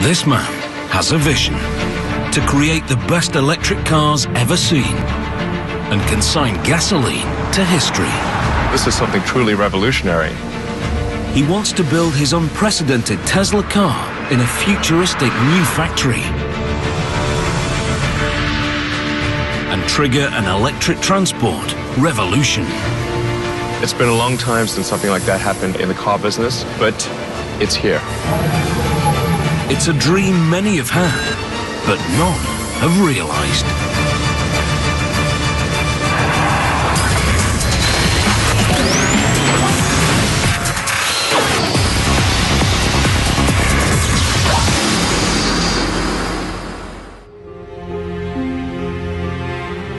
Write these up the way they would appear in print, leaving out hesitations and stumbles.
This man has a vision to create the best electric cars ever seen and consign gasoline to history. This is something truly revolutionary. He wants to build his unprecedented Tesla car in a futuristic new factory and trigger an electric transport revolution. It's been a long time since something like that happened in the car business, but it's here. It's a dream many have had, but none have realized.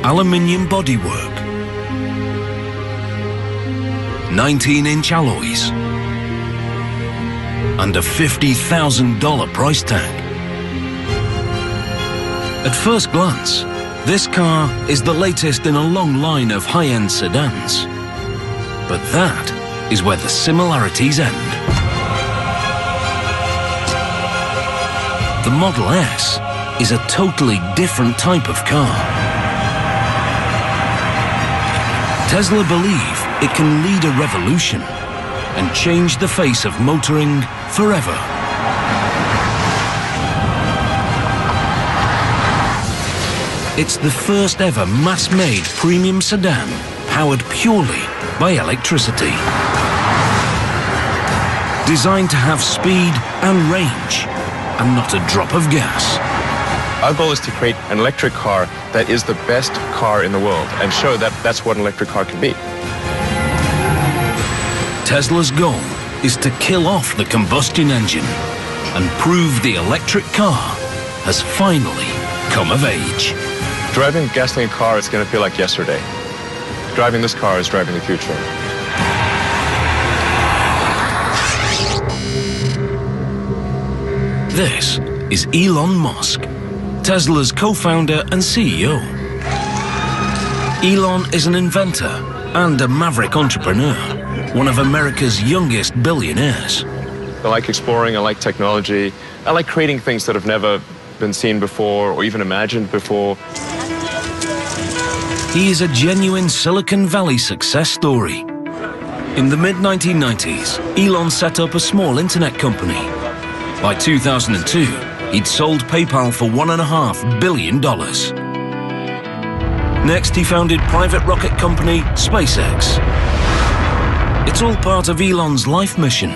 Aluminium bodywork, 19-inch alloys, and a $50,000 price tag. At first glance, this car is the latest in a long line of high-end sedans. But that is where the similarities end. The Model S is a totally different type of car. Tesla believe it can lead a revolution and change the face of motoring forever. It's the first ever mass-made premium sedan powered purely by electricity. Designed to have speed and range and not a drop of gas. Our goal is to create an electric car that is the best car in the world and show that that's what an electric car can be. Tesla's goal is to kill off the combustion engine and prove the electric car has finally come of age. Driving a gasoline car is going to feel like yesterday. Driving this car is driving the future. This is Elon Musk, Tesla's co-founder and CEO. Elon is an inventor and a maverick entrepreneur, one of America's youngest billionaires. I like exploring, I like technology, I like creating things that have never been seen before or even imagined before. He is a genuine Silicon Valley success story. In the mid-1990s, Elon set up a small internet company. By 2002, he'd sold PayPal for $1.5 billion. Next, he founded private rocket company SpaceX. It's all part of Elon's life mission.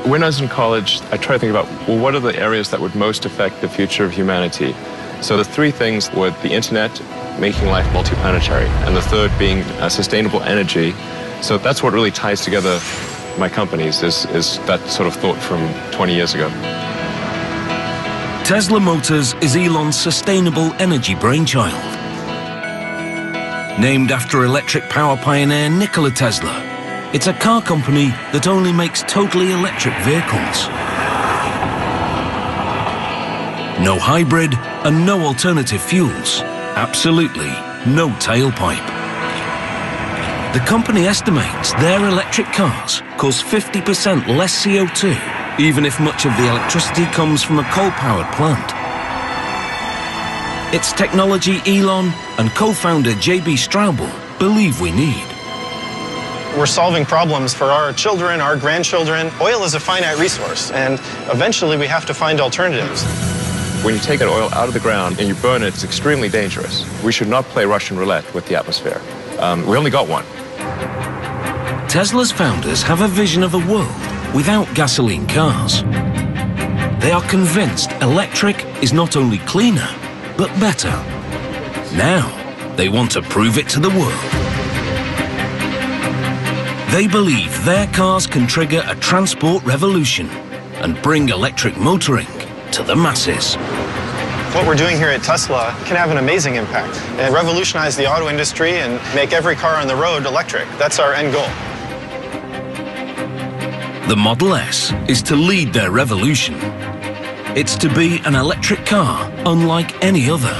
When I was in college, I tried to think about, well, what are the areas that would most affect the future of humanity? So the three things were the internet, making life multiplanetary, and the third being sustainable energy. So that's what really ties together my companies, is that sort of thought from 20 years ago. Tesla Motors is Elon's sustainable energy brainchild. Named after electric power pioneer Nikola Tesla, it's a car company that only makes totally electric vehicles. No hybrid and no alternative fuels. Absolutely no tailpipe. The company estimates their electric cars cause 50% less CO2, even if much of the electricity comes from a coal-powered plant. It's technology Elon and co-founder J.B. Straubel believe we need. We're solving problems for our children, our grandchildren. Oil is a finite resource, and eventually we have to find alternatives. When you take that oil out of the ground and you burn it, it's extremely dangerous. We should not play Russian roulette with the atmosphere. We only got one. Tesla's founders have a vision of a world without gasoline cars. They are convinced electric is not only cleaner, but better. Now, they want to prove it to the world. They believe their cars can trigger a transport revolution and bring electric motoring to the masses. What we're doing here at Tesla can have an amazing impact and revolutionize the auto industry and make every car on the road electric. That's our end goal. The Model S is to lead their revolution. It's to be an electric car unlike any other.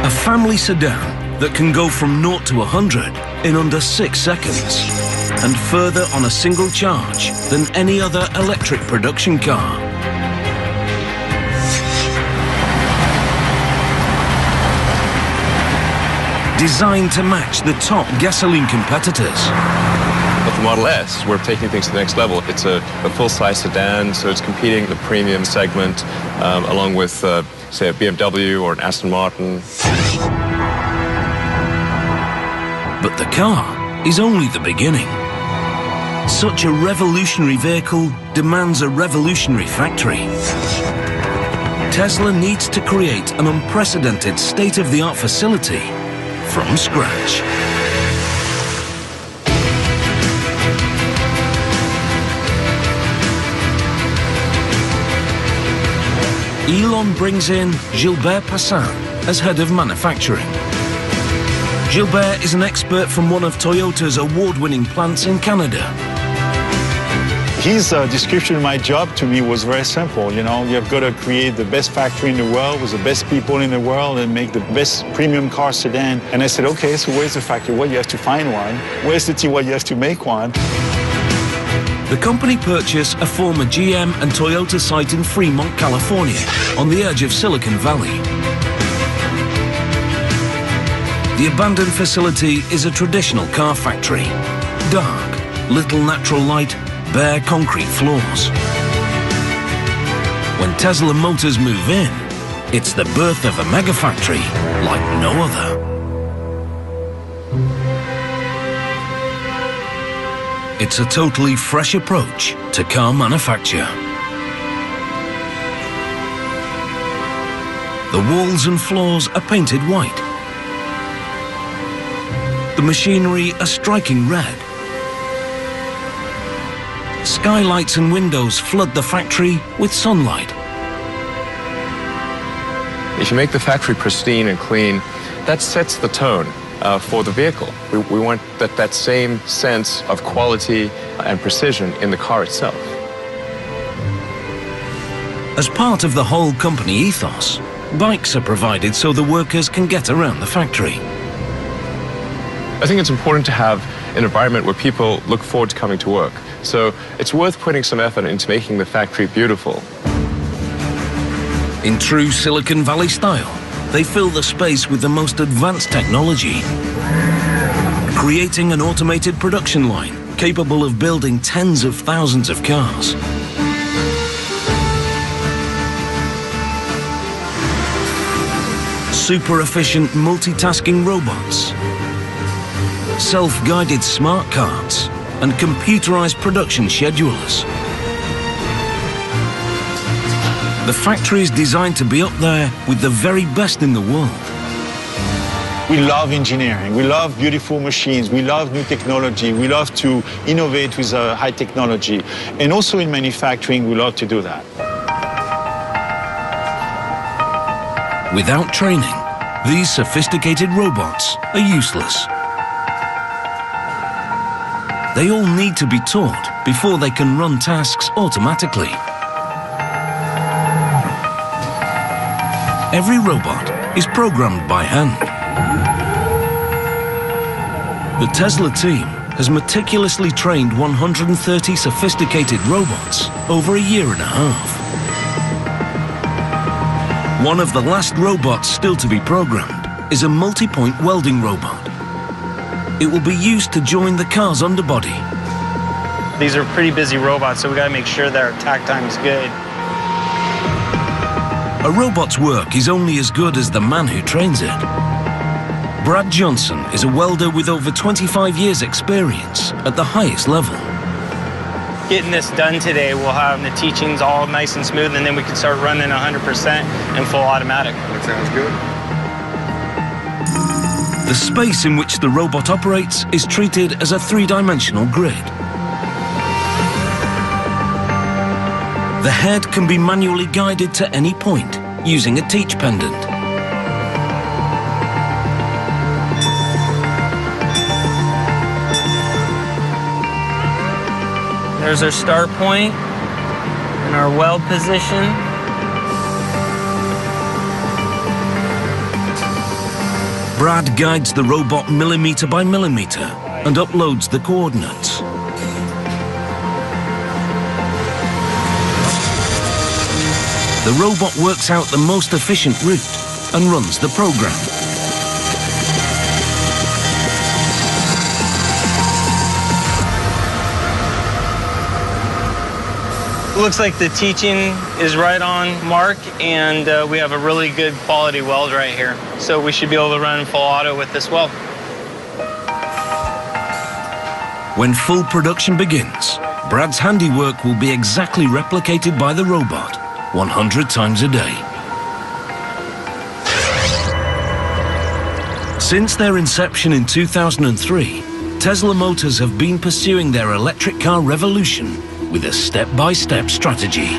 A family sedan that can go from 0 to 100 in under 6 seconds. and further on a single charge than any other electric production car. Designed to match the top gasoline competitors. With the Model S, we're taking things to the next level. It's a full-size sedan, so it's competing in the premium segment, along with, say, a BMW or an Aston Martin. But the car is only the beginning. Such a revolutionary vehicle demands a revolutionary factory. Tesla needs to create an unprecedented state-of-the-art facility from scratch. Elon brings in Gilbert Passin as head of manufacturing. Gilbert is an expert from one of Toyota's award-winning plants in Canada. His description of my job to me was very simple. You know, you've got to create the best factory in the world with the best people in the world and make the best premium car sedan. And I said, okay, so where's the factory? Well, you have to find one. Where's the team? Well, you have to make one. The company purchased a former GM and Toyota site in Fremont, California, on the edge of Silicon Valley. The abandoned facility is a traditional car factory. Dark, little natural light, bare concrete floors. When Tesla Motors move in, it's the birth of a mega factory like no other. It's a totally fresh approach to car manufacture. The walls and floors are painted white. The machinery a striking red. Skylights and windows flood the factory with sunlight. If you make the factory pristine and clean, that sets the tone for the vehicle. We want that same sense of quality and precision in the car itself. As part of the whole company ethos, bikes are provided so the workers can get around the factory. I think it's important to have an environment where people look forward to coming to work. So it's worth putting some effort into making the factory beautiful. In true Silicon Valley style, they fill the space with the most advanced technology, creating an automated production line capable of building tens of thousands of cars. Super efficient multitasking robots, self-guided smart carts, and computerized production schedulers. The factory is designed to be up there with the very best in the world. We love engineering. We love beautiful machines. We love new technology. We love to innovate with high technology. And also in manufacturing, we love to do that. Without training, these sophisticated robots are useless. They all need to be taught before they can run tasks automatically. Every robot is programmed by hand. The Tesla team has meticulously trained 130 sophisticated robots over a year and a half. One of the last robots still to be programmed is a multi-point welding robot. It will be used to join the car's underbody. These are pretty busy robots, so we got to make sure that our tack time is good. A robot's work is only as good as the man who trains it. Brad Johnson is a welder with over 25 years' experience at the highest level. Getting this done today, we'll have the teachings all nice and smooth, and then we can start running 100% in full automatic. That sounds good. The space in which the robot operates is treated as a three-dimensional grid. The head can be manually guided to any point using a teach pendant. There's our start point and our weld position. Brad guides the robot millimeter by millimeter and uploads the coordinates. The robot works out the most efficient route and runs the program. Looks like the teaching is right on mark, and we have a really good quality weld right here. So we should be able to run full auto with this weld. When full production begins, Brad's handiwork will be exactly replicated by the robot 100 times a day. Since their inception in 2003, Tesla Motors have been pursuing their electric car revolution with a step-by-step strategy.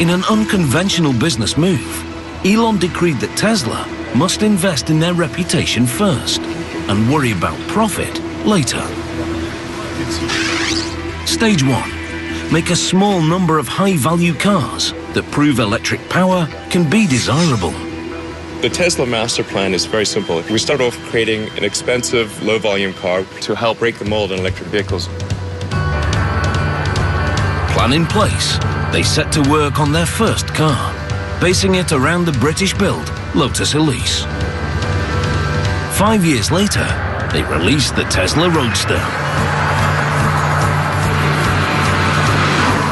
In an unconventional business move, Elon decreed that Tesla must invest in their reputation first and worry about profit later. Stage 1. Make a small number of high-value cars that prove electric power can be desirable. The Tesla master plan is very simple. We start off creating an expensive, low-volume car to help break the mold in electric vehicles. Plan in place, they set to work on their first car, basing it around the British-built Lotus Elise. 5 years later, they released the Tesla Roadster.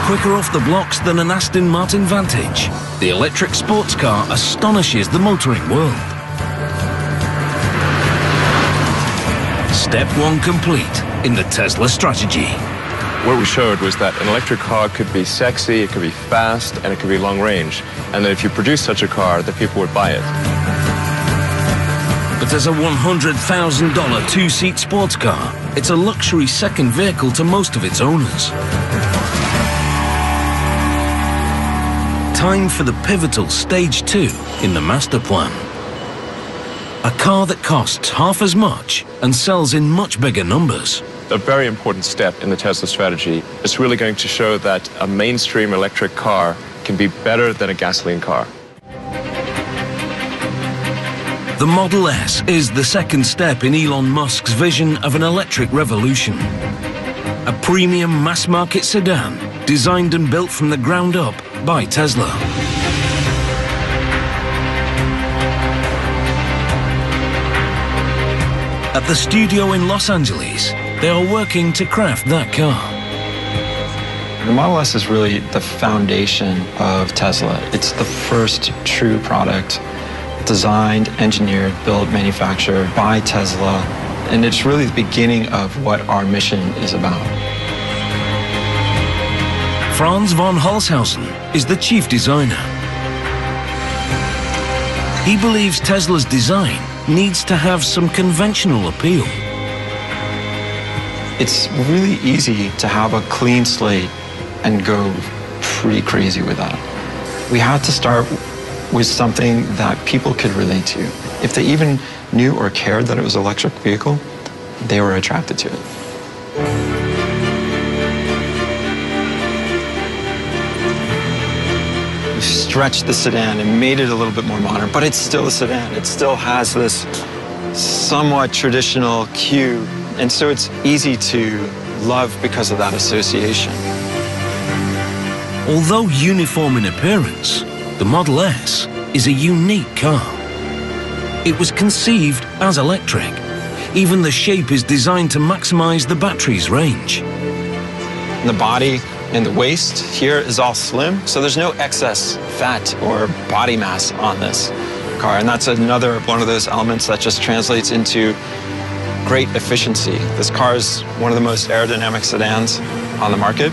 Quicker off the blocks than an Aston Martin Vantage, the electric sports car astonishes the motoring world. Step 1 complete in the Tesla strategy. What we showed was that an electric car could be sexy, it could be fast, and it could be long range. And that if you produce such a car, that people would buy it. But as a $100,000 two-seat sports car, it's a luxury second vehicle to most of its owners. Time for the pivotal Stage 2 in the master plan. A car that costs half as much and sells in much bigger numbers. A very important step in the Tesla strategy is really going to show that a mainstream electric car can be better than a gasoline car. The Model S is the second step in Elon Musk's vision of an electric revolution. A premium mass-market sedan designed and built from the ground up by Tesla. At the studio in Los Angeles, they are working to craft that car. The Model S is really the foundation of Tesla. It's the first true product designed, engineered, built, manufactured by Tesla. And it's really the beginning of what our mission is about. Franz von Holzhausen is the chief designer. He believes Tesla's design needs to have some conventional appeal. It's really easy to have a clean slate and go pretty crazy with that. We had to start with something that people could relate to. If they even knew or cared that it was an electric vehicle, they were attracted to it. We've stretched the sedan and made it a little bit more modern, but it's still a sedan. It still has this somewhat traditional queue, and so it's easy to love because of that association. Although uniform in appearance, the Model S is a unique car. It was conceived as electric. Even the shape is designed to maximize the battery's range. The body and the waist here is all slim, so there's no excess fat or body mass on this car. And that's another one of those elements that just translates into great efficiency. This car is one of the most aerodynamic sedans on the market.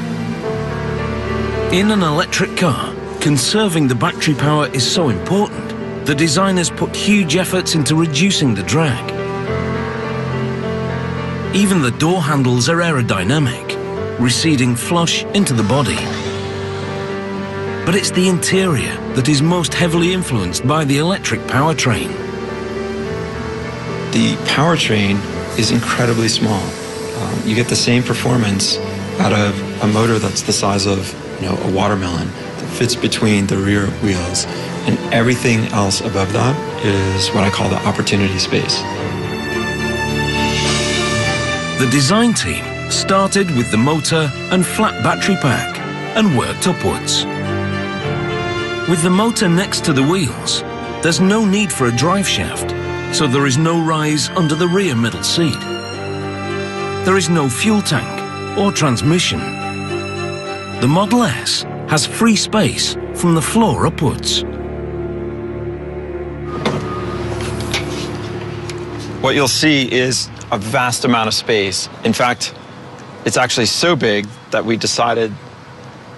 In an electric car, conserving the battery power is so important, the designers put huge efforts into reducing the drag. Even the door handles are aerodynamic, receding flush into the body. But it's the interior that is most heavily influenced by the electric powertrain. The powertrain is incredibly small. You get the same performance out of a motor that's the size of, a watermelon that fits between the rear wheels, and everything else above that is what I call the opportunity space. The design team started with the motor and flat battery pack and worked upwards. With the motor next to the wheels, there's no need for a drive shaft, so there is no rise under the rear middle seat. There is no fuel tank or transmission. The Model S has free space from the floor upwards. What you'll see is a vast amount of space. In fact, it's actually so big that we decided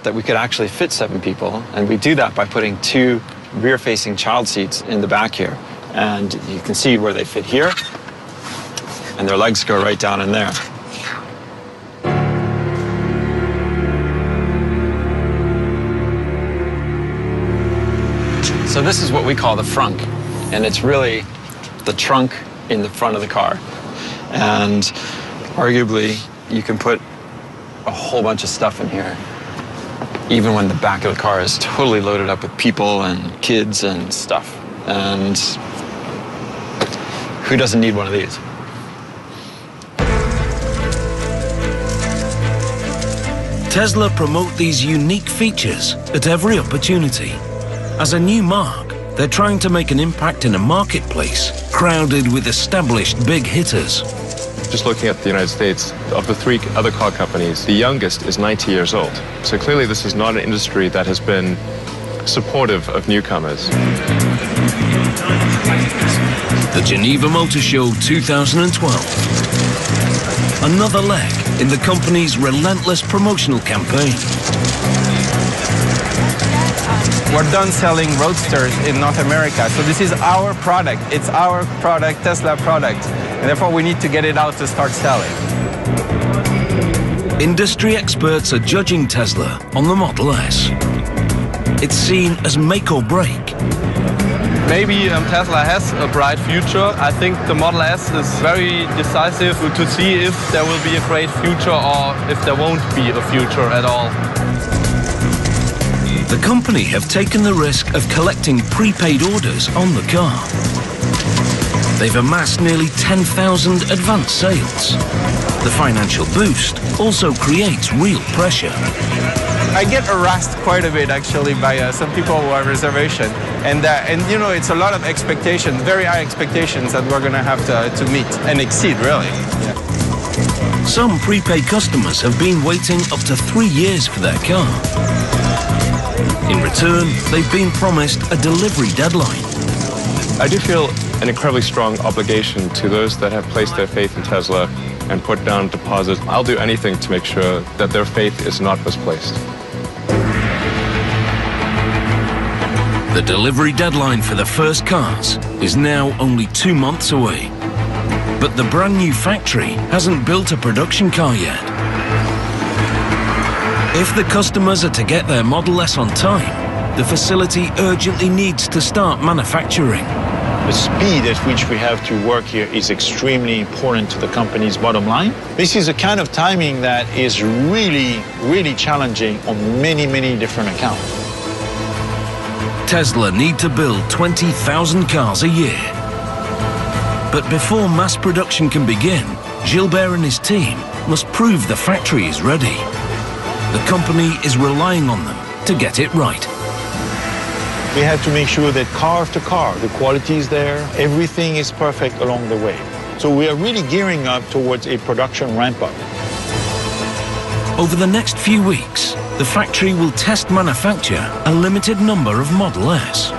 that we could actually fit 7 people, and we do that by putting 2 rear-facing child seats in the back here. And you can see where they fit here, and their legs go right down in there. So this is what we call the frunk, and it's really the trunk in the front of the car. And arguably, you can put a whole bunch of stuff in here, even when the back of the car is totally loaded up with people and kids and stuff. And who doesn't need one of these? Tesla promote these unique features at every opportunity. As a new mark, they're trying to make an impact in a marketplace crowded with established big hitters. Just looking at the United States, of the 3 other car companies, the youngest is 90 years old. So clearly this is not an industry that has been supportive of newcomers. The Geneva Motor Show 2012. Another leg in the company's relentless promotional campaign. We're done selling roadsters in North America, so this is our product. It's our product, Tesla product, and therefore we need to get it out to start selling. Industry experts are judging Tesla on the Model S. It's seen as make or break. Maybe Tesla has a bright future. I think the Model S is very decisive to see if there will be a great future or if there won't be a future at all. The company have taken the risk of collecting prepaid orders on the car. They've amassed nearly 10,000 advanced sales. The financial boost also creates real pressure. I get harassed quite a bit actually by some people who have reservation, and you know, it's a lot of expectations, very high expectations that we're going to have to meet and exceed, really. Yeah. Some prepaid customers have been waiting up to 3 years for their car. In return, they've been promised a delivery deadline. I do feel an incredibly strong obligation to those that have placed their faith in Tesla and put down deposits. I'll do anything to make sure that their faith is not misplaced. The delivery deadline for the first cars is now only 2 months away. But the brand new factory hasn't built a production car yet. If the customers are to get their Model S on time, the facility urgently needs to start manufacturing. The speed at which we have to work here is extremely important to the company's bottom line. This is a kind of timing that is really, really challenging on many, many different accounts. Tesla need to build 20,000 cars a year. But before mass production can begin, Gilbert and his team must prove the factory is ready. The company is relying on them to get it right. We have to make sure that car after car, the quality is there, everything is perfect along the way. So we are really gearing up towards a production ramp-up. Over the next few weeks, the factory will test manufacture a limited number of Model S.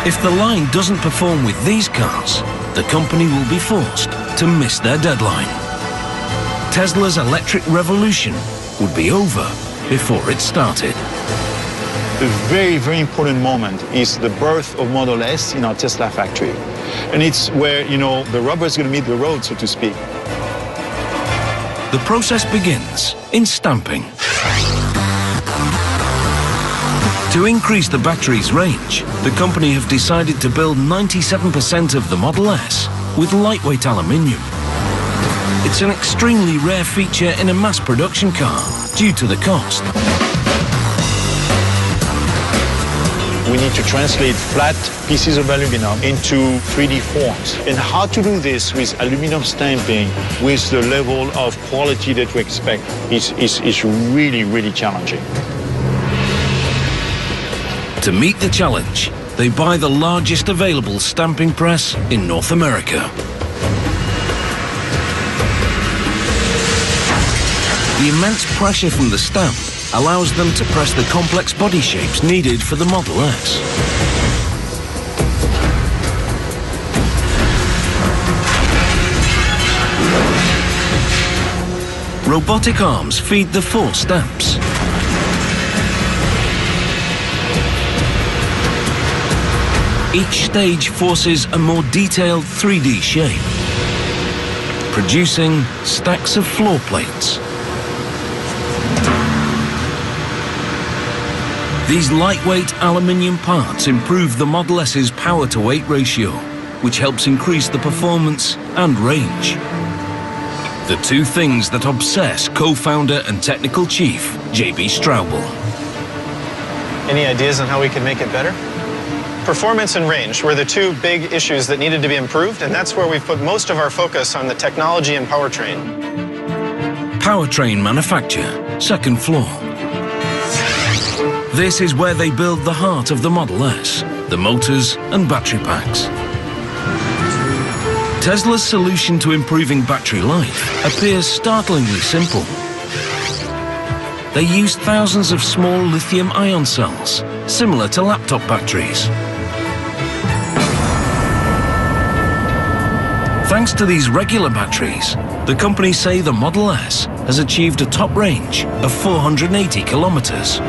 If the line doesn't perform with these cars, the company will be forced to miss their deadline. Tesla's electric revolution would be over before it started. A very, very important moment is the birth of Model S in our Tesla factory. And it's where, you know, the rubber is going to meet the road, so to speak. The process begins in stamping. To increase the battery's range, the company have decided to build 97% of the Model S with lightweight aluminium. It's an extremely rare feature in a mass production car due to the cost. We need to translate flat pieces of aluminum into 3D forms. And how to do this with aluminum stamping, with the level of quality that we expect, is really, really challenging. To meet the challenge, they buy the largest available stamping press in North America. The immense pressure from the stamp allows them to press the complex body shapes needed for the Model S. Robotic arms feed the 4 stamps. Each stage forces a more detailed 3D shape, producing stacks of floor plates. These lightweight aluminium parts improve the Model S's power-to-weight ratio, which helps increase the performance and range. The two things that obsess co-founder and technical chief, J.B. Straubel. Any ideas on how we can make it better? Performance and range were the two big issues that needed to be improved, and that's where we've put most of our focus on the technology and powertrain. Powertrain manufacture, 2nd floor. This is where they build the heart of the Model S, the motors and battery packs. Tesla's solution to improving battery life appears startlingly simple. They use thousands of small lithium-ion cells, similar to laptop batteries. Thanks to these regular batteries, the company say the Model S has achieved a top range of 480 kilometers.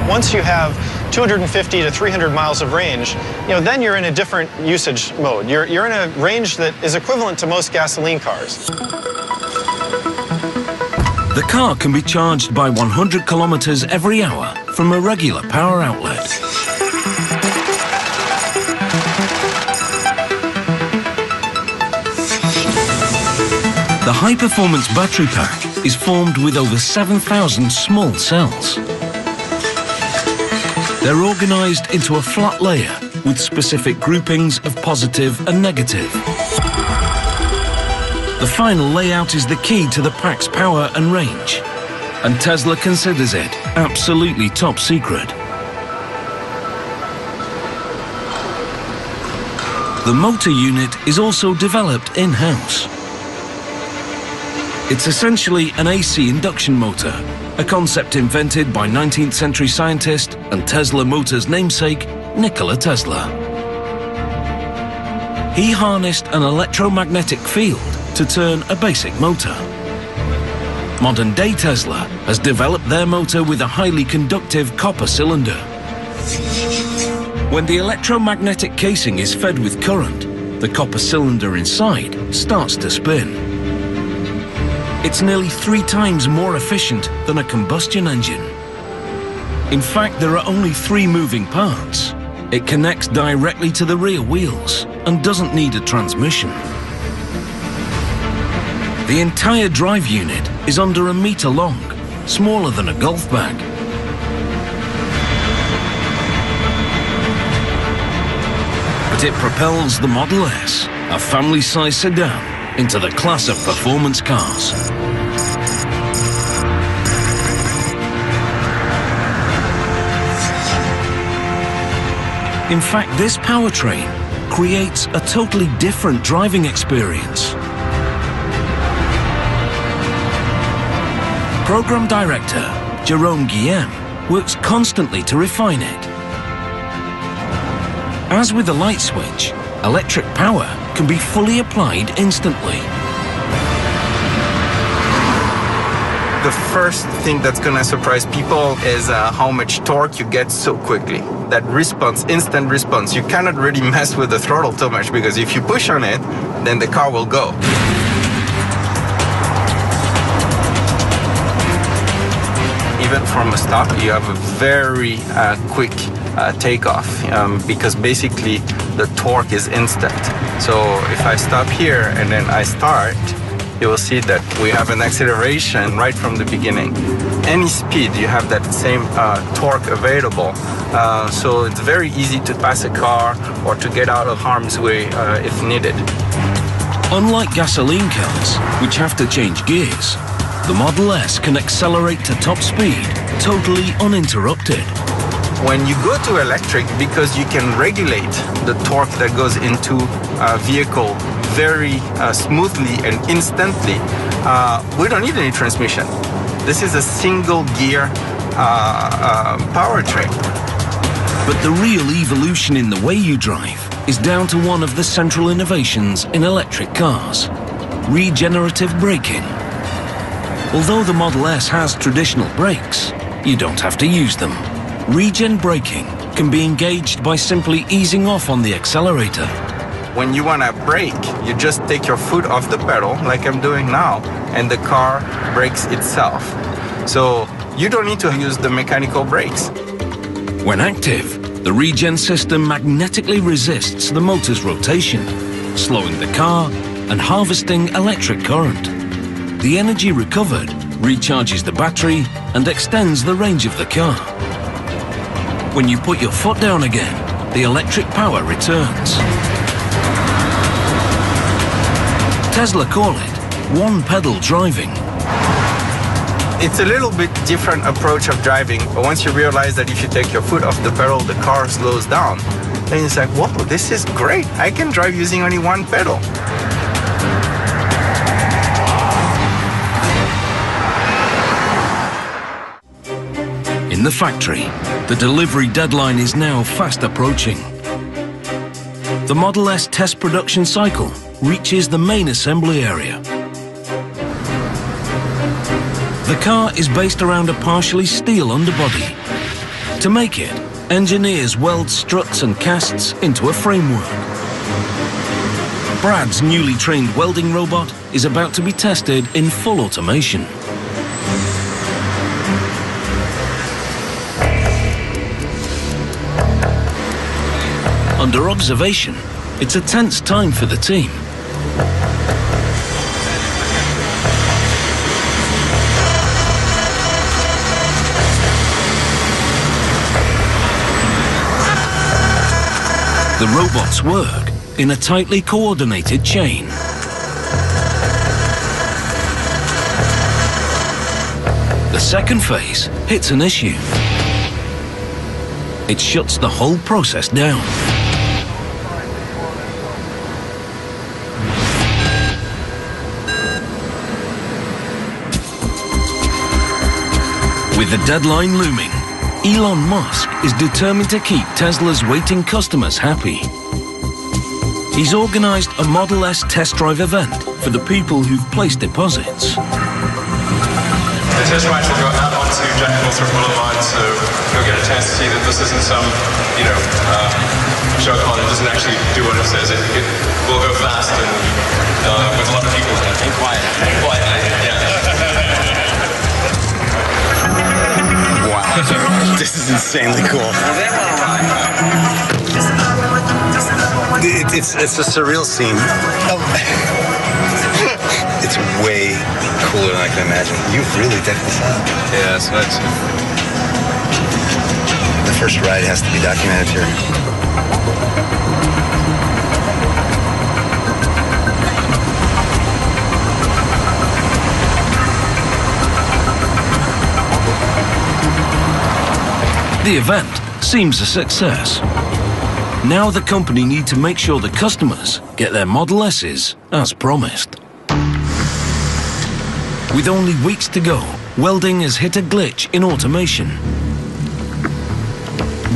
Once you have 250 to 300 miles of range, then you're in a different usage mode. You're in a range that is equivalent to most gasoline cars. The car can be charged by 100 kilometers every hour from a regular power outlet. The high-performance battery pack is formed with over 7,000 small cells. They're organized into a flat layer with specific groupings of positive and negative. The final layout is the key to the pack's power and range, and Tesla considers it absolutely top secret. The motor unit is also developed in-house. It's essentially an AC induction motor, a concept invented by 19th century scientist and Tesla Motors namesake, Nikola Tesla. He harnessed an electromagnetic field to turn a basic motor. Modern-day Tesla has developed their motor with a highly conductive copper cylinder. When the electromagnetic casing is fed with current, the copper cylinder inside starts to spin. It's nearly 3 times more efficient than a combustion engine. In fact, there are only 3 moving parts. It connects directly to the rear wheels and doesn't need a transmission. The entire drive unit is under a meter long, smaller than a golf bag. But it propels the Model S, a family-size sedan, into the class of performance cars. In fact, this powertrain creates a totally different driving experience. Program Director Jerome Guillem works constantly to refine it. As with the light switch, electric power can be fully applied instantly. The first thing that's gonna surprise people is how much torque you get so quickly. That response, instant response, you cannot really mess with the throttle too much because if you push on it, then the car will go. Even from a stop, you have a very quick takeoff because basically the torque is instant. So if I stop here and then I start, you will see that we have an acceleration right from the beginning. Any speed, you have that same torque available. So it's very easy to pass a car or to get out of harm's way if needed. Unlike gasoline cars, which have to change gears, the Model S can accelerate to top speed totally uninterrupted. When you go to electric, because you can regulate the torque that goes into a vehicle very smoothly and instantly, we don't need any transmission. This is a single gear powertrain. But the real evolution in the way you drive is down to one of the central innovations in electric cars: regenerative braking. Although the Model S has traditional brakes, you don't have to use them. Regen braking can be engaged by simply easing off on the accelerator. When you want to brake, you just take your foot off the pedal, like I'm doing now, and the car brakes itself. So you don't need to use the mechanical brakes. When active, the regen system magnetically resists the motor's rotation, slowing the car and harvesting electric current. The energy recovered recharges the battery and extends the range of the car. When you put your foot down again, the electric power returns. Tesla call it one-pedal driving. It's a little bit different approach of driving, but once you realize that if you take your foot off the pedal, the car slows down, then it's like, whoa, this is great. I can drive using only one pedal. In the factory, the delivery deadline is now fast approaching. The Model S test production cycle reaches the main assembly area. The car is based around a partially steel underbody. To make it, engineers weld struts and casts into a framework. Brad's newly trained welding robot is about to be tested in full automation. Under observation, it's a tense time for the team. The robots work in a tightly coordinated chain. The second phase hits an issue. It shuts the whole process down. With the deadline looming, Elon Musk is determined to keep Tesla's waiting customers happy. He's organized a Model S test drive event for the people who've placed deposits. The test rides will go out onto Jack Northrop Boulevard, so you'll get a chance to see that this isn't some, show car that doesn't actually do what it says. It will go fast and with a lot of people. And quiet. Yeah. Wow, this is insanely cool. It's a surreal scene. It's way cooler than I can imagine. You really decked this out. Yeah, so that's... The first ride has to be documented here. The event seems a success. Now the company need to make sure the customers get their Model S's as promised. With only weeks to go, welding has hit a glitch in automation.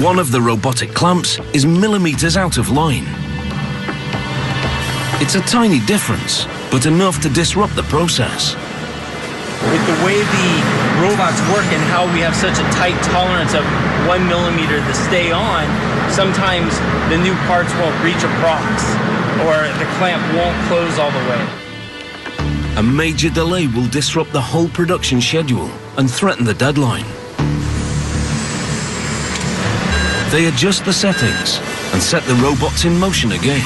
One of the robotic clamps is millimeters out of line. It's a tiny difference, but enough to disrupt the process. With the way the robots work and how we have such a tight tolerance of 1 millimeter to stay on, sometimes the new parts won't reach a prox, or the clamp won't close all the way. A major delay will disrupt the whole production schedule and threaten the deadline. They adjust the settings and set the robots in motion again.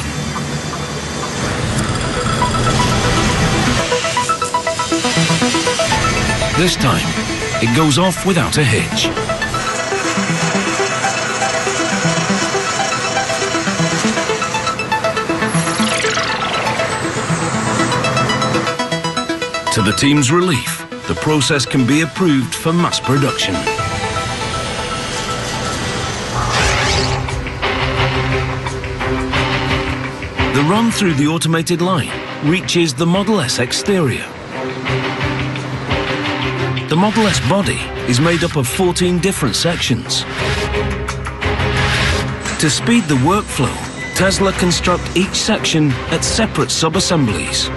This time, it goes off without a hitch. To the team's relief, the process can be approved for mass production. The run through the automated line reaches the Model S exterior. The Model S body is made up of 14 different sections. To speed the workflow, Tesla construct each section at separate sub-assemblies.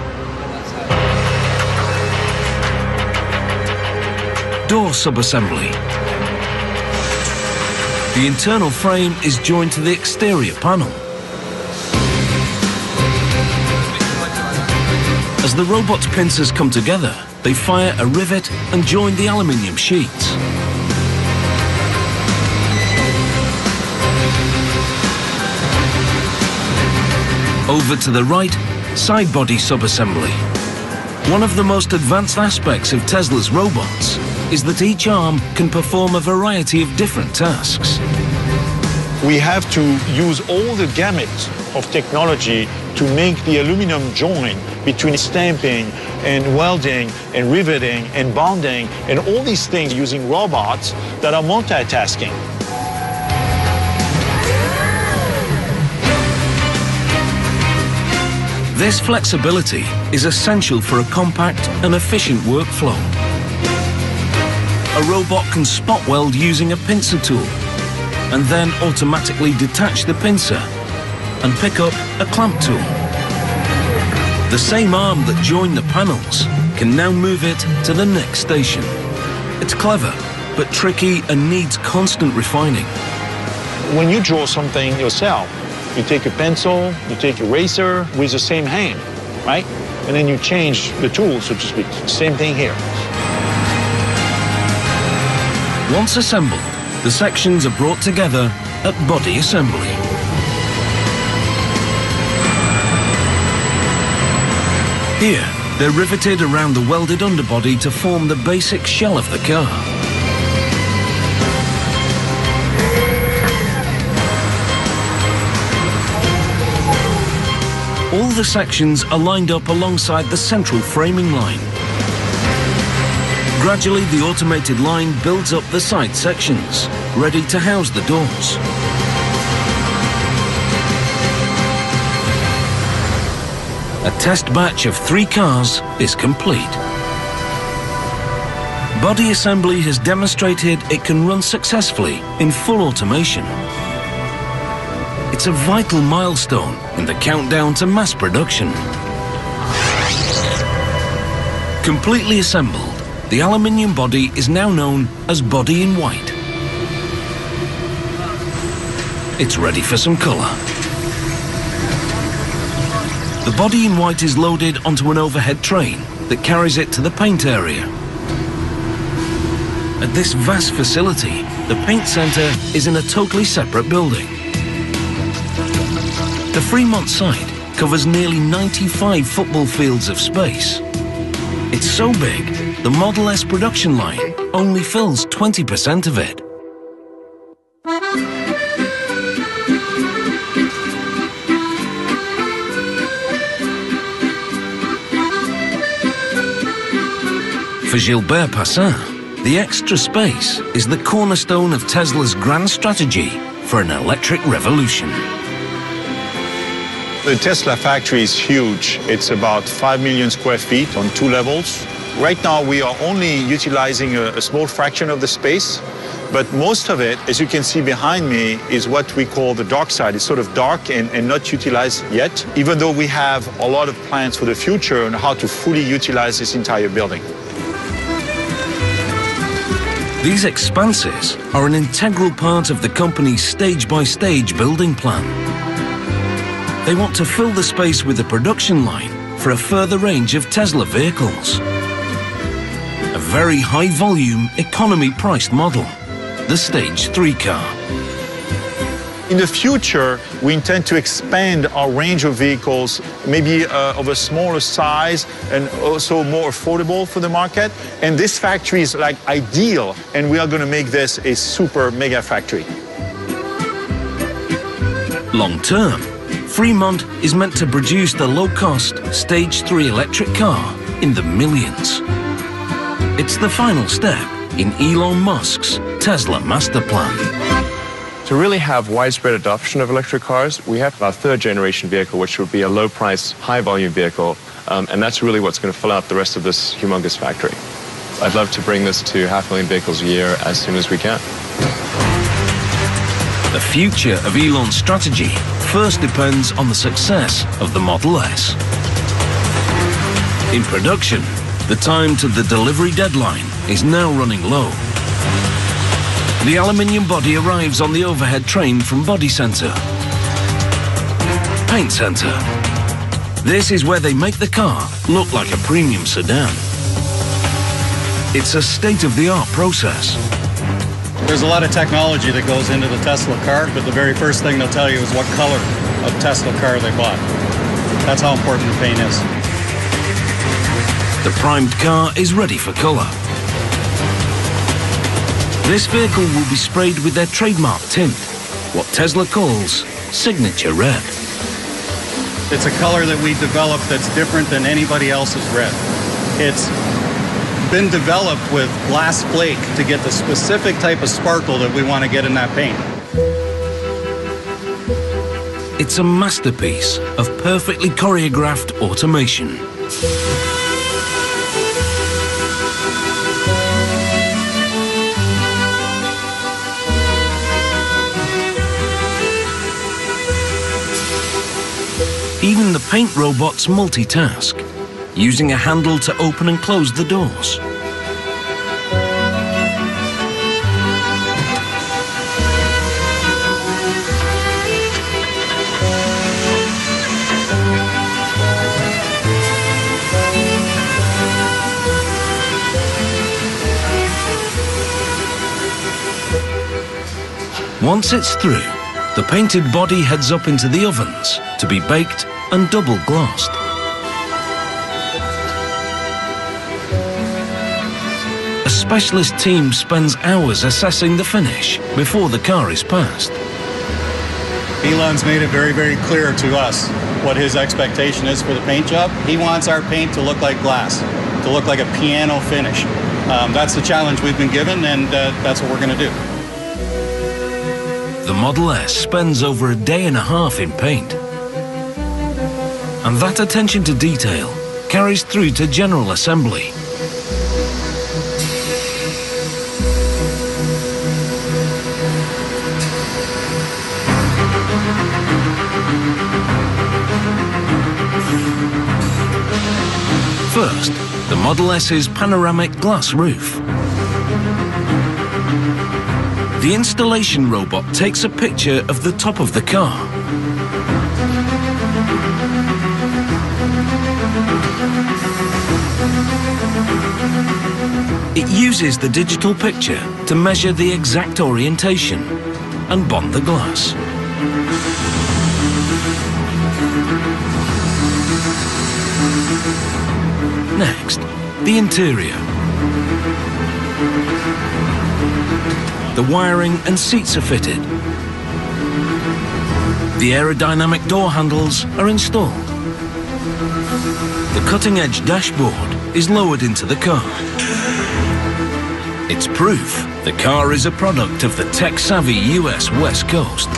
Door sub-assembly. The internal frame is joined to the exterior panel. As the robot's pincers come together, they fire a rivet and join the aluminium sheets. Over to the right, side body sub-assembly. One of the most advanced aspects of Tesla's robots is that each arm can perform a variety of different tasks. We have to use all the gamut of technology to make the aluminum join between stamping and welding and riveting and bonding and all these things using robots that are multitasking. This flexibility is essential for a compact and efficient workflow. A robot can spot weld using a pincer tool and then automatically detach the pincer and pick up a clamp tool. The same arm that joined the panels can now move it to the next station. It's clever, but tricky and needs constant refining. When you draw something yourself, you take a pencil, you take a eraser with the same hand, right? And then you change the tool, so to speak. Same thing here. Once assembled, the sections are brought together at body assembly. Here, they're riveted around the welded underbody to form the basic shell of the car. All the sections are lined up alongside the central framing line. Gradually, the automated line builds up the side sections, ready to house the doors. A test batch of 3 cars is complete. Body assembly has demonstrated it can run successfully in full automation. It's a vital milestone in the countdown to mass production. Completely assembled, the aluminium body is now known as body in white. It's ready for some color. The body in white is loaded onto an overhead train that carries it to the paint area. At this vast facility, the paint center is in a totally separate building. The Fremont site covers nearly 95 football fields of space. It's so big, the Model S production line only fills 20% of it. For Gilbert Passin, the extra space is the cornerstone of Tesla's grand strategy for an electric revolution. The Tesla factory is huge. It's about 5 million square feet on 2 levels. Right now, we are only utilizing a small fraction of the space, but most of it, as you can see behind me, is what we call the dark side. It's sort of dark and not utilized yet, even though we have a lot of plans for the future on how to fully utilize this entire building. These expanses are an integral part of the company's stage-by-stage building plan. They want to fill the space with a production line for a further range of Tesla vehicles. A very high-volume, economy-priced model, the Stage 3 car. In the future, we intend to expand our range of vehicles, maybe of a smaller size and also more affordable for the market. And this factory is like ideal, and we are going to make this a super mega factory. Long term, Fremont is meant to produce the low-cost Stage 3 electric car in the millions. It's the final step in Elon Musk's Tesla master plan. To really have widespread adoption of electric cars, we have our third generation vehicle, which would be a low price, high volume vehicle. And that's really what's going to fill out the rest of this humongous factory. I'd love to bring this to 500,000 vehicles a year as soon as we can. The future of Elon's strategy first depends on the success of the Model S. In production, the time to the delivery deadline is now running low. The aluminium body arrives on the overhead train from Body Center. Paint Center. This is where they make the car look like a premium sedan. It's a state-of-the-art process. There's a lot of technology that goes into the Tesla car, but the very first thing they'll tell you is what color of Tesla car they bought. That's how important the paint is. The primed car is ready for color. This vehicle will be sprayed with their trademark tint, what Tesla calls signature red. It's a color that we developed that's different than anybody else's red. It's been developed with glass flake to get the specific type of sparkle that we want to get in that paint. It's a masterpiece of perfectly choreographed automation. Even the paint robots multitask, using a handle to open and close the doors. Once it's through, the painted body heads up into the ovens to be baked and double glossed. A specialist team spends hours assessing the finish before the car is passed. Elon's made it very, very clear to us what his expectation is for the paint job. He wants our paint to look like glass, to look like a piano finish. That's the challenge we've been given, and that's what we're going to do. The Model S spends over a day and a half in paint. And that attention to detail carries through to general assembly. First, the Model S's panoramic glass roof. The installation robot takes a picture of the top of the car. It uses the digital picture to measure the exact orientation and bond the glass. Next, the interior. The wiring and seats are fitted. The aerodynamic door handles are installed. The cutting-edge dashboard is lowered into the car. It's proof the car is a product of the tech-savvy US West Coast.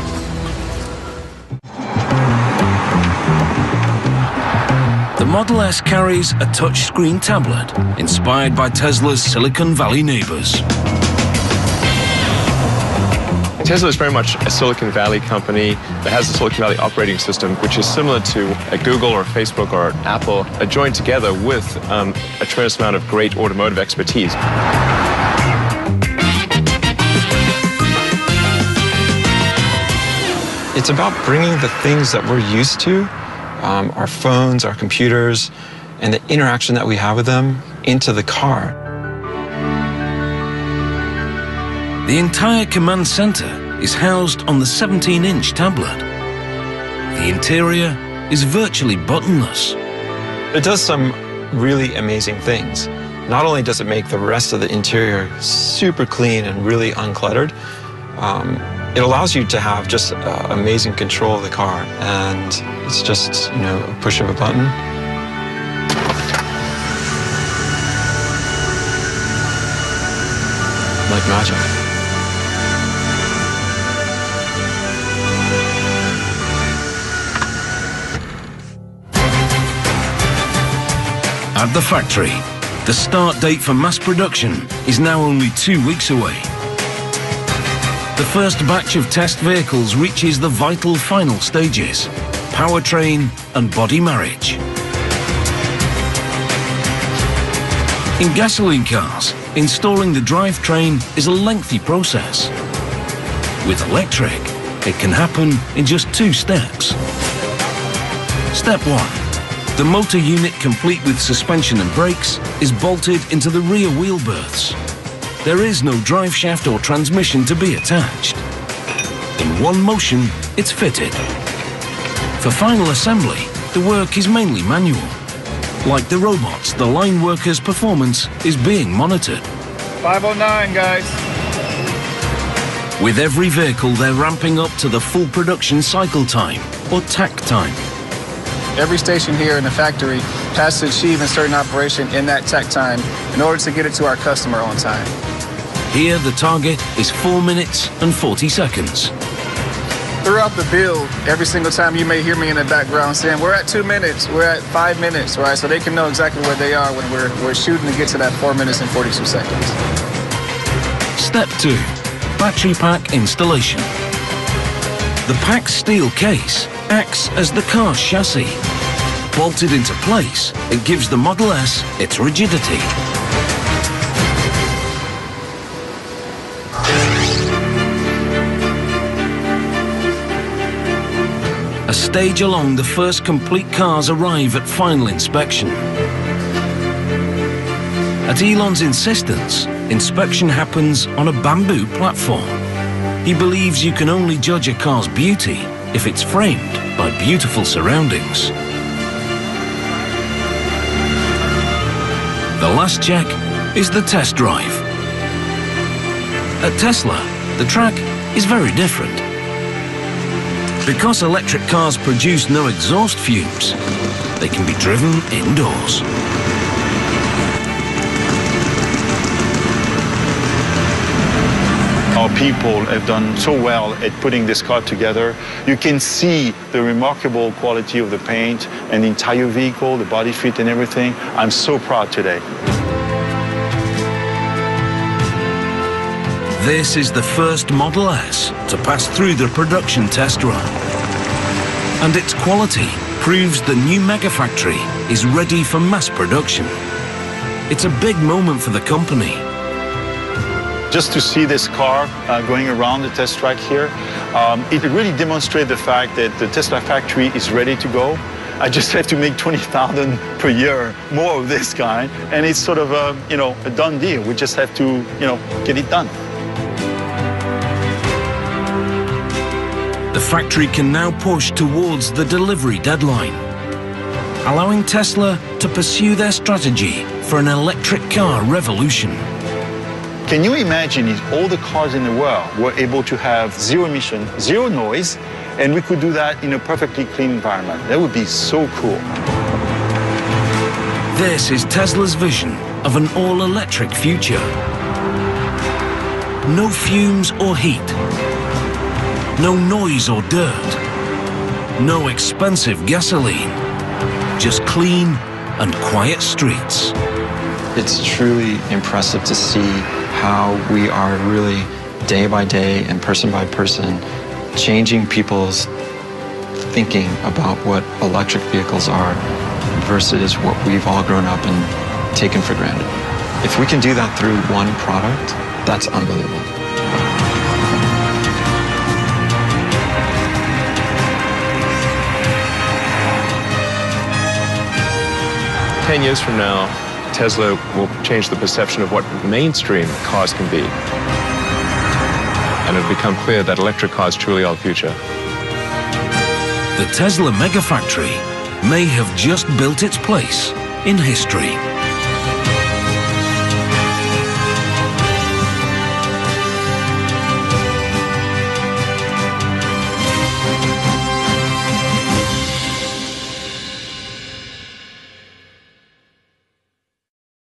The Model S carries a touchscreen tablet inspired by Tesla's Silicon Valley neighbors. Tesla is very much a Silicon Valley company that has a Silicon Valley operating system, which is similar to a Google or Facebook or Apple, joined together with a tremendous amount of great automotive expertise. It's about bringing the things that we're used to, our phones, our computers, and the interaction that we have with them into the car. The entire command center is housed on the 17-inch tablet. The interior is virtually buttonless. It does some really amazing things. Not only does it make the rest of the interior super clean and really uncluttered, it allows you to have just amazing control of the car, and it's just, you know, a push of a button. Like magic. At the factory, the start date for mass production is now only 2 weeks away. The first batch of test vehicles reaches the vital final stages: powertrain and body marriage. In gasoline cars, installing the drivetrain is a lengthy process. With electric, it can happen in just 2 steps. Step 1. The motor unit, complete with suspension and brakes, is bolted into the rear wheel berths. There is no drive shaft or transmission to be attached. In one motion, it's fitted. For final assembly, the work is mainly manual. Like the robots, the line workers' performance is being monitored. 509, guys. With every vehicle, they're ramping up to the full production cycle time, or TAC time. Every station here in the factory has to achieve a certain operation in that TAC time in order to get it to our customer on time. Here, the target is 4 minutes and 40 seconds. Throughout the build, every single time you may hear me in the background saying, we're at 2 minutes, we're at 5 minutes, right? So they can know exactly where they are when we're shooting to get to that 4 minutes and 42 seconds. Step 2, battery pack installation. The packed steel case acts as the car's chassis. Bolted into place, it gives the Model S its rigidity. A stage along, the first complete cars arrive at final inspection. At Elon's insistence, inspection happens on a bamboo platform. He believes you can only judge a car's beauty if it's framed by beautiful surroundings. The last check is the test drive. At Tesla, the track is very different. Because electric cars produce no exhaust fumes, they can be driven indoors. Our people have done so well at putting this car together. You can see the remarkable quality of the paint and the entire vehicle, the body fit and everything. I'm so proud today. This is the first Model S to pass through the production test run. And its quality proves the new mega factory is ready for mass production. It's a big moment for the company. Just to see this car going around the test track here, it really demonstrates the fact that the Tesla factory is ready to go. I just have to make 20,000 per year more of this kind, and it's sort of a, a done deal. We just have to, get it done. The factory can now push towards the delivery deadline, allowing Tesla to pursue their strategy for an electric car revolution. Can you imagine if all the cars in the world were able to have zero emission, zero noise, and we could do that in a perfectly clean environment? That would be so cool. This is Tesla's vision of an all-electric future. No fumes or heat. No noise or dirt. No expensive gasoline. Just clean and quiet streets. It's truly impressive to see how we are really day by day and person by person changing people's thinking about what electric vehicles are versus what we've all grown up and taken for granted. If we can do that through one product, that's unbelievable. "10 years from now, Tesla will change the perception of what mainstream cars can be. and it would become clear that electric cars truly are the future. The Tesla Megafactory may have just built its place in history.